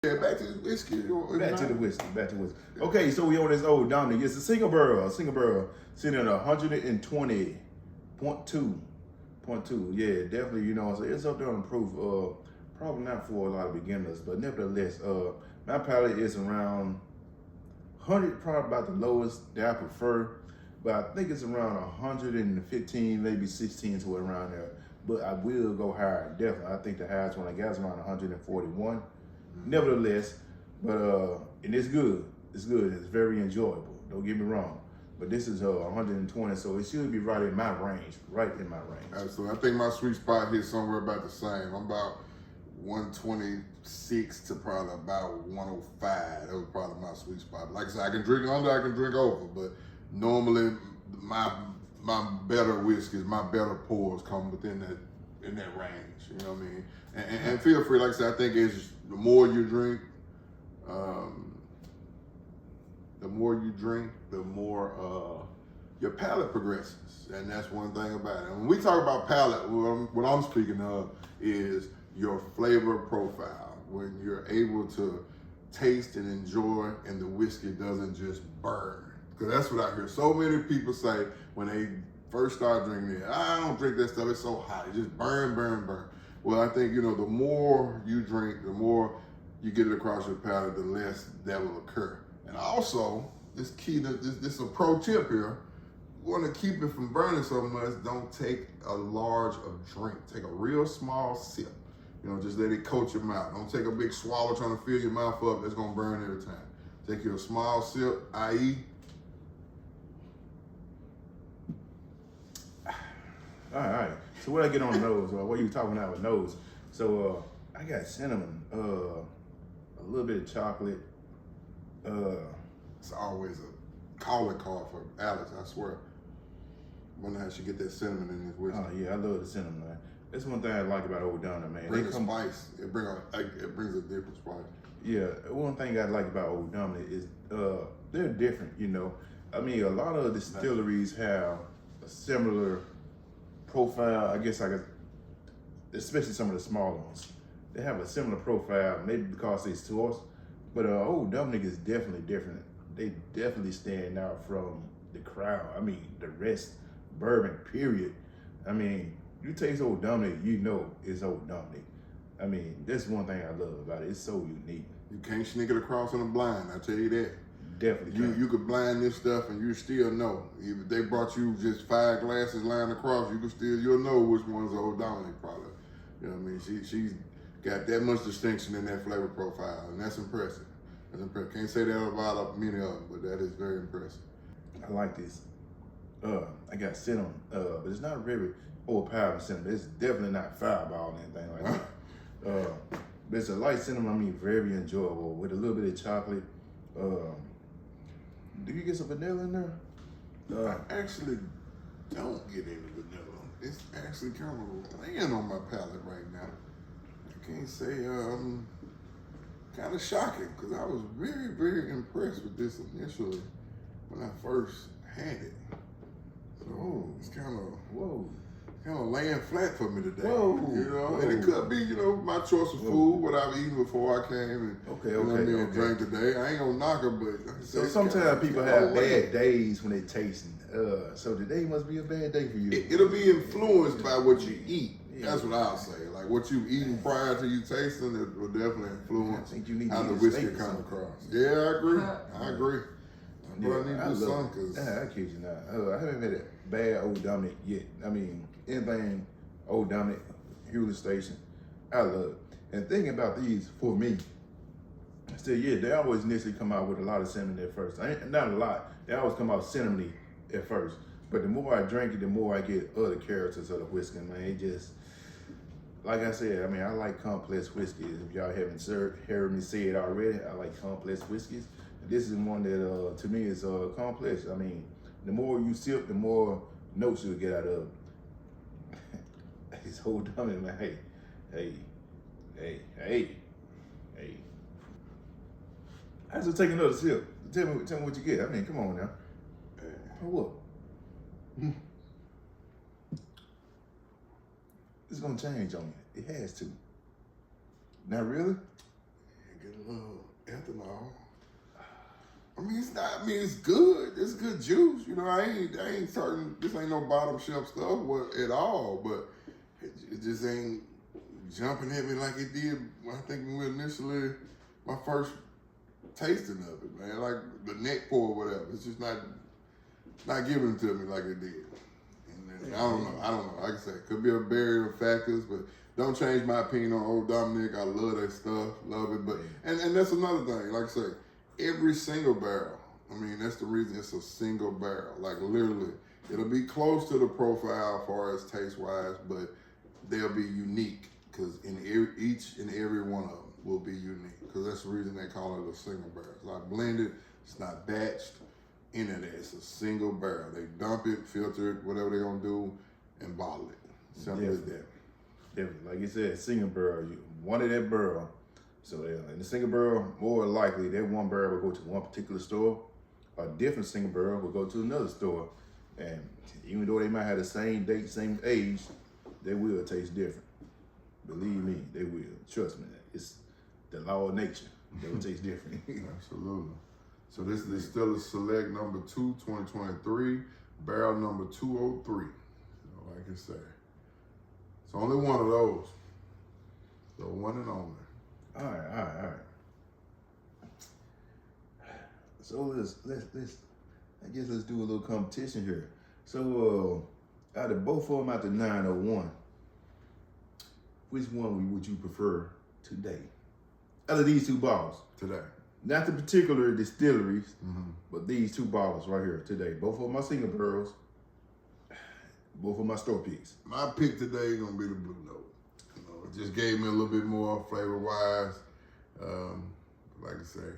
Yeah, back to the whiskey. Back to the whiskey. Okay, so we on this old Dominick. It's a single barrel, sitting at 120.2. Yeah, definitely, you know, so it's up there on the proof. Probably not for a lot of beginners, but nevertheless, my palate is around 100, probably about the lowest that I prefer, but I think it's around 115, maybe 16 to around there. But I will go higher, definitely. I think the highest one I got is around 141. Nevertheless, but and it's good. It's good. It's very enjoyable. Don't get me wrong. But this is 120, so it should be right in my range. Absolutely. I think my sweet spot here is somewhere about the same. I'm about 126 to probably about 105. That was probably my sweet spot. Like I said, I can drink under, I can drink over, but normally my better whiskeys, my better pours come within that range. You know what I mean? And feel free, like I said, I think it's the more you drink, the more your palate progresses, and that's one thing about it. And when we talk about palate, what I'm speaking of is your flavor profile. When you're able to taste and enjoy, and the whiskey doesn't just burn. Because that's what I hear so many people say when they first start drinking it. I don't drink that stuff, it's so hot. It just burn. Well, I think, you know, the more you drink, the more you get it across your palate, the less that will occur. And also, this is a pro tip here. You want to keep it from burning so much, don't take a large of drink. Take a real small sip. You know, just let it coat your mouth. Don't take a big swallow trying to fill your mouth up. That's going to burn every time. Take your small sip, i.e. All right. So what I get on the nose, or what you talking about with nose? So I got cinnamon, a little bit of chocolate. It's always a calling card for Alex, I swear. Wonder how she get that cinnamon in this whiskey. Oh yeah, I love the cinnamon, man. That's one thing I like about Old Dominick, man. Bring a spice. It brings a different spice. Yeah, one thing I like about Old Dominick is they're different, you know. I mean, a lot of distilleries have a similar profile, I guess especially some of the smaller ones. They have a similar profile, maybe because it's tours, but Old Dominick is definitely different. They definitely stand out from the crowd. I mean, the rest, bourbon, period. I mean, you taste Old Dominick, you know it's Old Dominick. I mean, that's one thing I love about it. It's so unique. You can't sneak it across in a blind, I tell you that. Definitely. You could blind this stuff and you still know. If they brought you just 5 glasses lined across, you'll know which one's Old Dominick product. You know what I mean? She's got that much distinction in that flavor profile, and that's impressive. Can't say that about many of them, but that is very impressive. I like this. I got cinnamon, but it's not very overpowering cinnamon. It's definitely not fireball or anything like that. But it's a light cinnamon, I mean, very enjoyable with a little bit of chocolate. Do you get some vanilla in there? I actually don't get any vanilla. It's actually kind of laying on my palate right now. I can't say kind of shocking, because I was very, very impressed with this initially when I first had it. So it's kind of laying flat for me today. You know, and it could be, you know, my choice of food, what I've eaten before I came and drank today. I ain't gonna knock it, but like I said, so sometimes people have bad days when they tasting. So today must be a bad day for you. It'll be influenced by what you eat. That's what I'll say. Like what you've eaten prior to you tasting, it will definitely influence how the whiskey comes across. Yeah, I agree. I agree. But I need to do something, because I kid you not. I haven't had a bad Old Dominick yet. I mean, anything Old Dominick, Hewlett Station, I love it. And thinking about these for me, still, yeah, they always initially come out with a lot of cinnamon at first. Not a lot. They always come out cinnamony at first. But the more I drink it, the more I get other characters of the whiskey, man. It just, like I said, I mean, I like complex whiskeys. If y'all haven't heard me say it already, I like complex whiskeys. This is one that, to me, is complex. I mean, the more you sip, the more notes you'll get out of it. It's Old Dominick, man. Hey. I have to take another sip. Tell me what you get. I mean, come on now. Hold up. It's gonna change on you. It has to. Not really? Get a little mean, it's not. I mean, it's good. It's good juice. You know, I ain't certain. This ain't no bottom shelf stuff at all. But it just ain't jumping at me like it did. I think when we initially my first tasting of it, man. Like the neck pour or whatever. It's just not giving it to me like it did. And I don't know. Like I said, it could be a barrier of factors, but don't change my opinion on Old Dominick. I love that stuff. Love it. But and that's another thing. Like I say, every single barrel. I mean, that's the reason it's a single barrel. Like literally, it'll be close to the profile as far as taste wise, but they'll be unique because each and every one of them will be unique. Because that's the reason they call it a single barrel. It's not blended. It's not batched. Any of that. It's a single barrel. They dump it, filter it, whatever they're gonna do, and bottle it. Simple as that. Definitely. Like you said, single barrel. You wanted that barrel. So in the single barrel, more likely that one barrel will go to one particular store. A different single barrel will go to another store. And even though they might have the same date, same age, they will taste different. Believe me, they will. Trust me. It's the law of nature. They will taste different. Absolutely. So this is the Distiller Select number 2, 2023, barrel number 203. So like I say, it's only one of those. So one and only. All right. So let's I guess let's do a little competition here. So out of both of them out the 901, which one would you prefer today? Out of these two bottles. Today. Not the particular distilleries, but these two bottles right here today. Both of my single barrels, both of my store picks. My pick today is gonna be the Blue Note. You know, it just gave me a little bit more flavor wise. Like I say,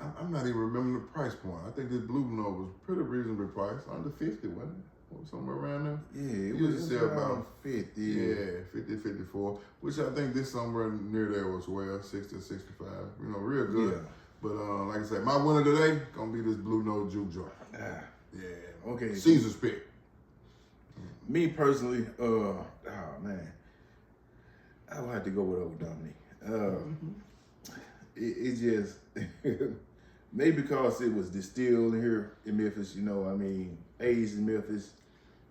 I'm not even remembering the price point. I think this Blue Note was pretty reasonably priced, under 50, wasn't it? Or somewhere around there. Yeah, it Usually was sell around 50. Yeah, 50, 54, which I think this somewhere near there as well, 60, 65. You know, real good. Yeah. But like I said, my winner today gonna be this Blue Note Juke Joint. Yeah. Okay. Caesar's pick. Me personally, oh man, I would have to go with Old Dominick. It just maybe because it was distilled here in Memphis. You know, I mean, aged in Memphis,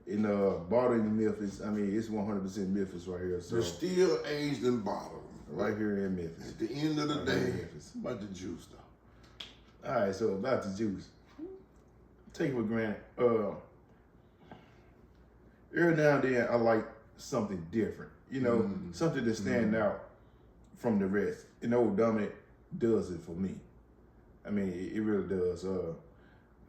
in bottled in Memphis. I mean, it's 100% Memphis right here. So They're still aged and bottled. right here in Memphis. At the end of the Right day, here in Memphis. about the juice though. All right, so about the juice. Take it for granted. Every now and then I like something different. You know, something to stand out from the rest. And Old Dominick does it for me. I mean, it really does.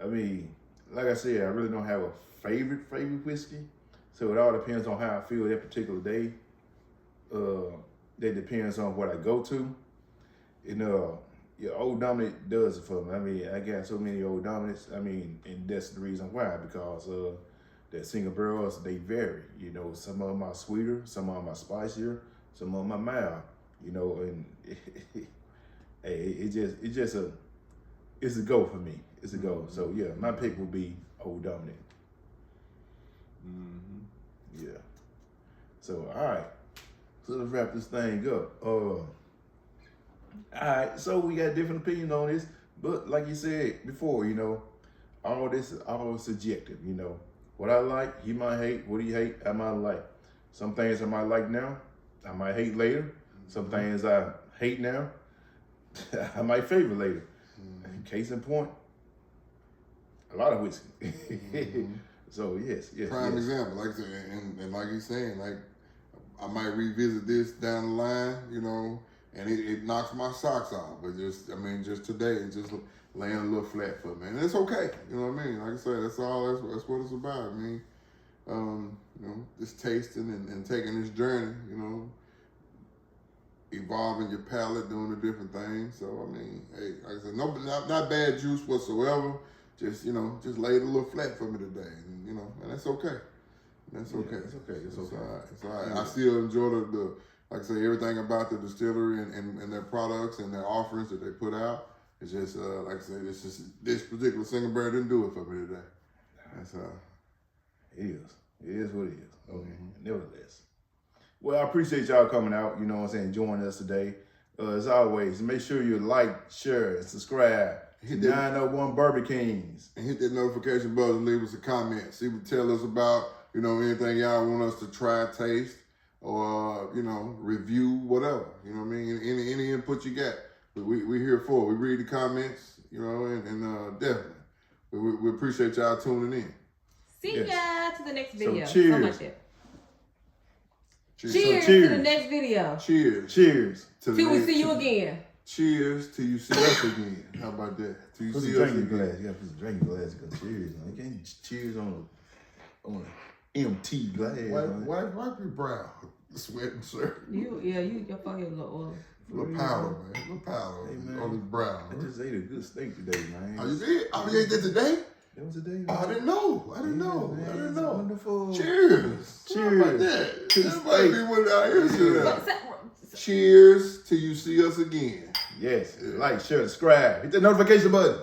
I mean, like I said, I really don't have a favorite whiskey. So it all depends on how I feel that particular day. That depends on what I go to. And Old Dominick does it for me. I mean, I got so many Old Dominicks. I mean, and that's the reason why, because that single barrels, they vary. You know, some of them are sweeter, some of them are spicier, some of them are mild. You know, and it's a go for me. It's a go. So yeah, my pick would be Old Dominick. Yeah. So all right. So let's wrap this thing up. All right. So we got different opinions on this, but like you said before, you know, all this is all subjective. You know, what I like, he might hate. What he hate, I might like. Some things I might like now, I might hate later. Some things I hate now, I might favor later. Case in point, a lot of whiskey. So yes. Prime example, like I said, and like you're saying, like I might revisit this down the line, you know, and it knocks my socks off. But just today, it's just laying a little flat for me, and it's okay. You know what I mean? Like I said, that's all. That's what it's about. I mean, you know, just tasting and taking this journey. You know, evolving your palate, doing the different things. So I mean, hey, like I said, not bad juice whatsoever. Just, you know, just laid a little flat for me today, and you know, and that's okay. That's okay. It's okay. It's okay. All right. It's all right. I still enjoy the like I say, everything about the distillery and their products and their offerings that they put out. It's just like I said, it's just this particular single barrel didn't do it for me today. That's It is. It is what it is. Okay. Nevertheless. Well, I appreciate y'all coming out, you know what I'm saying, joining us today. As always, make sure you like, share, and subscribe, Hit that 901 Burger Kings. and hit that notification button and leave us a comment. See what tell us about, anything y'all want us to try, taste, or, review, whatever. You know what I mean? Any input you got, we're here for. We read the comments, and definitely. We appreciate y'all tuning in. See ya to the next video. So cheers. Something like that. Cheers. Cheers to the next video. Cheers. Cheers. Till Till we see you again. Cheers till you see us again. How about that? Till you Put some see us drink in your again. glass. You gotta put some drink in your glass. Cause cheers, man. You can't cheers on an MT glass. man. Wipe your brow. Sweat and shirt. Your phone has a little oil. A little powder, man. A little powder Hey, man. on his brow. I just ate a good steak today, man. Oh, you did? Oh, you ate that today? That was a day. Oh, I didn't know. I didn't know. Man, I didn't it's know. Wonderful. Cheers. Cheers. How about that? To the That might be steak. what I hear today. What's that? Cheers till you see us again. Yes. Like, share, subscribe. Hit the notification button.